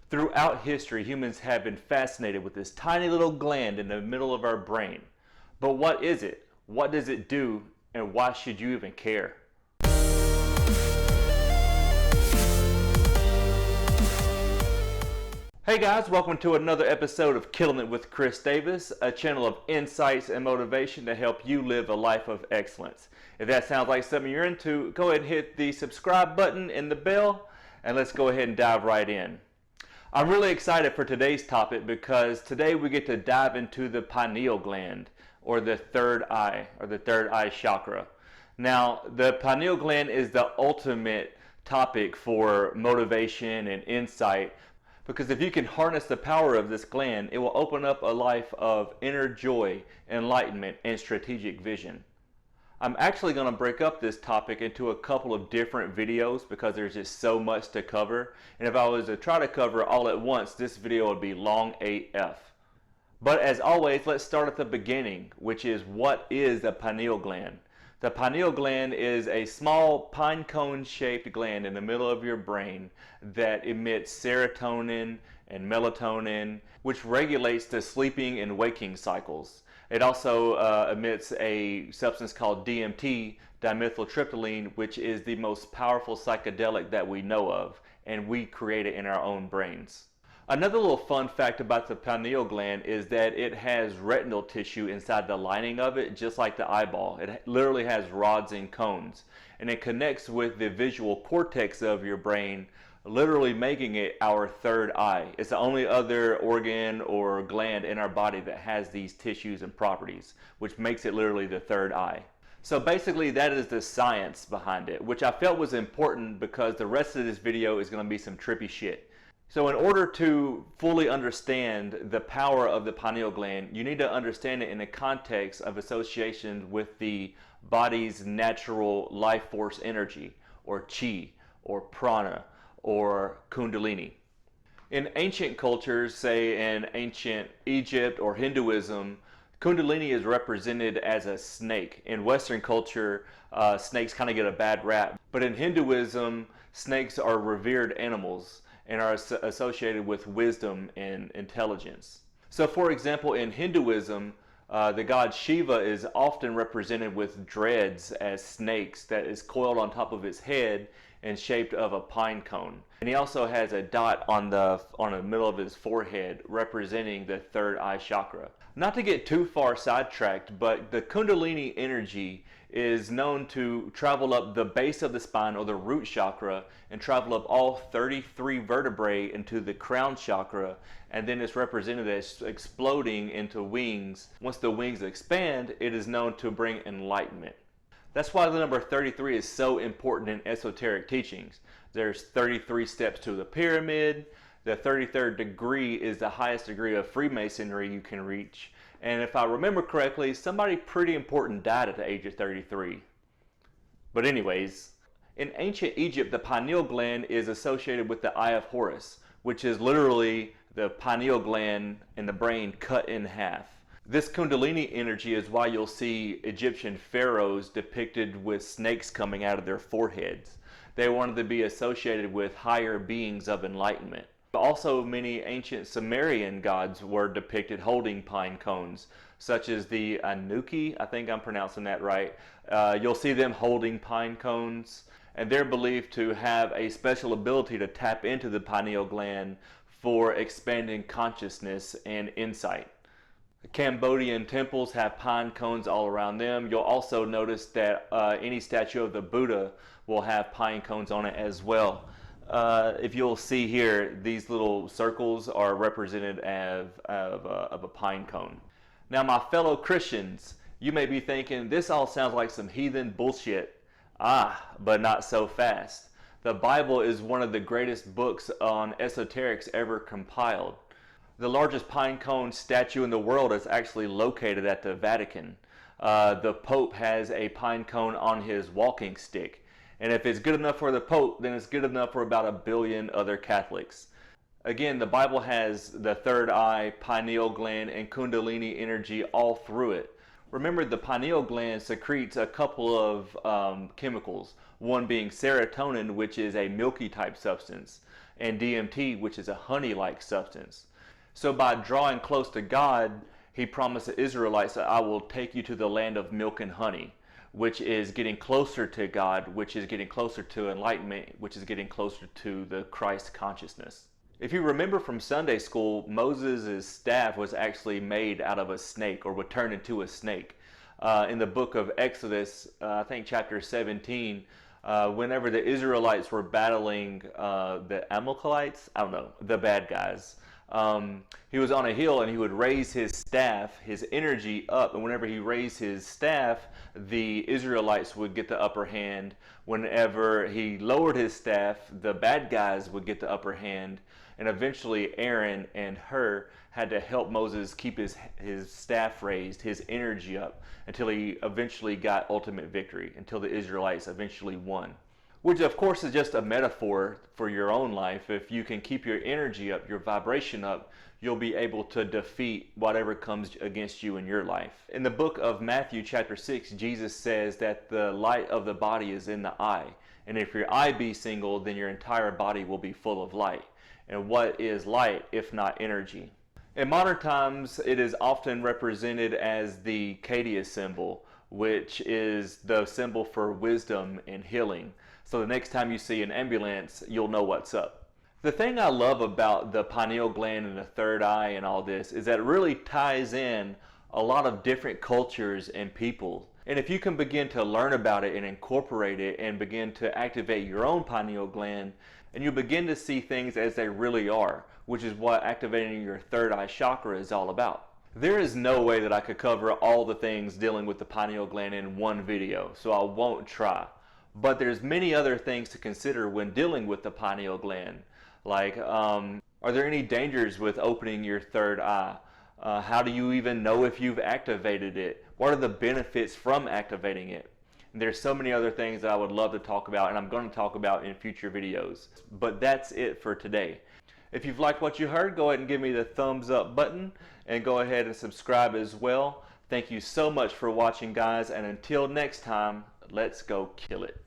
Throughout history, humans have been fascinated with this tiny little gland in the middle of our brain. But what is it? What does it do? And why should you even care? Hey guys, welcome to another episode of Killing It with Kris Davis, a channel of insights and motivation to help you live a life of excellence. If that sounds like something you're into, go ahead and hit the subscribe button and the bell, and let's go ahead and dive right in. I'm really excited for today's topic because today we get to dive into the pineal gland, or the third eye, or the third eye chakra. Now, the pineal gland is the ultimate topic for motivation and insight, because if you can harness the power of this gland, it will open up a life of inner joy, enlightenment, and strategic vision. I'm actually going to break up this topic into a couple of different videos because there's just so much to cover. And if I was to try to cover it all at once, this video would be long AF. But as always, let's start at the beginning, which is what is the pineal gland? The pineal gland is a small pine cone shaped gland in the middle of your brain that emits serotonin and melatonin, which regulates the sleeping and waking cycles. It also emits a substance called DMT, dimethyltryptamine, which is the most powerful psychedelic that we know of, and we create it in our own brains. Another little fun fact about the pineal gland is that it has retinal tissue inside the lining of it, just like the eyeball. It literally has rods and cones, and it connects with the visual cortex of your brain, literally making it our third eye. It's the only other organ or gland in our body that has these tissues and properties, which makes it literally the third eye. So basically that is the science behind it, which I felt was important because the rest of this video is going to be some trippy shit. So in order to fully understand the power of the pineal gland, you need to understand it in the context of association with the body's natural life force energy, or chi, or prana, or Kundalini. In ancient cultures, say in ancient Egypt or Hinduism, Kundalini is represented as a snake. In Western culture, snakes kind of get a bad rap. But in Hinduism, snakes are revered animals and are associated with wisdom and intelligence. So for example, in Hinduism, the god Shiva is often represented with dreads as snakes that is coiled on top of his head and shaped of a pine cone. And he also has a dot on the middle of his forehead representing the third eye chakra. Not to get too far sidetracked, but the Kundalini energy is known to travel up the base of the spine, or the root chakra, and travel up all 33 vertebrae into the crown chakra, and then it's represented as exploding into wings. Once the wings expand, it is known to bring enlightenment. That's why the number 33 is so important in esoteric teachings. There's 33 steps to the pyramid. The 33rd degree is the highest degree of Freemasonry you can reach. And if I remember correctly, somebody pretty important died at the age of 33. But anyways, in ancient Egypt, the pineal gland is associated with the Eye of Horus, which is literally the pineal gland in the brain cut in half. This Kundalini energy is why you'll see Egyptian pharaohs depicted with snakes coming out of their foreheads. They wanted to be associated with higher beings of enlightenment. Also, many ancient Sumerian gods were depicted holding pine cones, such as the Anunnaki, I think I'm pronouncing that right. You'll see them holding pine cones, and they're believed to have a special ability to tap into the pineal gland for expanding consciousness and insight. Cambodian temples have pine cones all around them. You'll also notice that any statue of the Buddha will have pine cones on it as well. If you'll see here, these little circles are represented of a pine cone. Now, my fellow Christians, you may be thinking, this all sounds like some heathen bullshit. But not so fast. The Bible is one of the greatest books on esoterics ever compiled. The largest pine cone statue in the world is actually located at the Vatican. The Pope has a pine cone on his walking stick. And if it's good enough for the Pope, then it's good enough for about 1 billion other Catholics. Again, the Bible has the third eye, pineal gland, and Kundalini energy all through it. Remember, the pineal gland secretes a couple of chemicals, one being serotonin, which is a milky type substance, and DMT, which is a honey-like substance. So by drawing close to God, he promised the Israelites that I will take you to the land of milk and honey, which is getting closer to God, which is getting closer to enlightenment, which is getting closer to the Christ consciousness. If you remember from Sunday school, Moses' staff was actually made out of a snake, or would turn into a snake. In the book of Exodus, I think chapter 17, whenever the Israelites were battling the Amalekites, I don't know, the bad guys, he was on a hill and he would raise his staff, his energy up, and whenever he raised his staff, the Israelites would get the upper hand. Whenever he lowered his staff, the bad guys would get the upper hand, and eventually Aaron and Hur had to help Moses keep his staff raised, his energy up, until he eventually got ultimate victory, until the Israelites eventually won. Which of course is just a metaphor for your own life. If you can keep your energy up, your vibration up, you'll be able to defeat whatever comes against you in your life. In the book of Matthew chapter 6, Jesus says that the light of the body is in the eye. And if your eye be single, then your entire body will be full of light. And what is light if not energy? In modern times, it is often represented as the Kadia symbol, which is the symbol for wisdom and healing. So the next time you see an ambulance, you'll know what's up. The thing I love about the pineal gland and the third eye and all this is that it really ties in a lot of different cultures and people. And if you can begin to learn about it and incorporate it and begin to activate your own pineal gland, and you begin to see things as they really are, which is what activating your third eye chakra is all about. There is no way that I could cover all the things dealing with the pineal gland in one video, so I won't try. But there's many other things to consider when dealing with the pineal gland. Like, are there any dangers with opening your third eye? How do you even know if you've activated it? What are the benefits from activating it? And there's so many other things that I would love to talk about, and I'm going to talk about in future videos. But that's it for today. If you've liked what you heard, go ahead and give me the thumbs up button, and go ahead and subscribe as well. Thank you so much for watching, guys, and until next time, let's go kill it.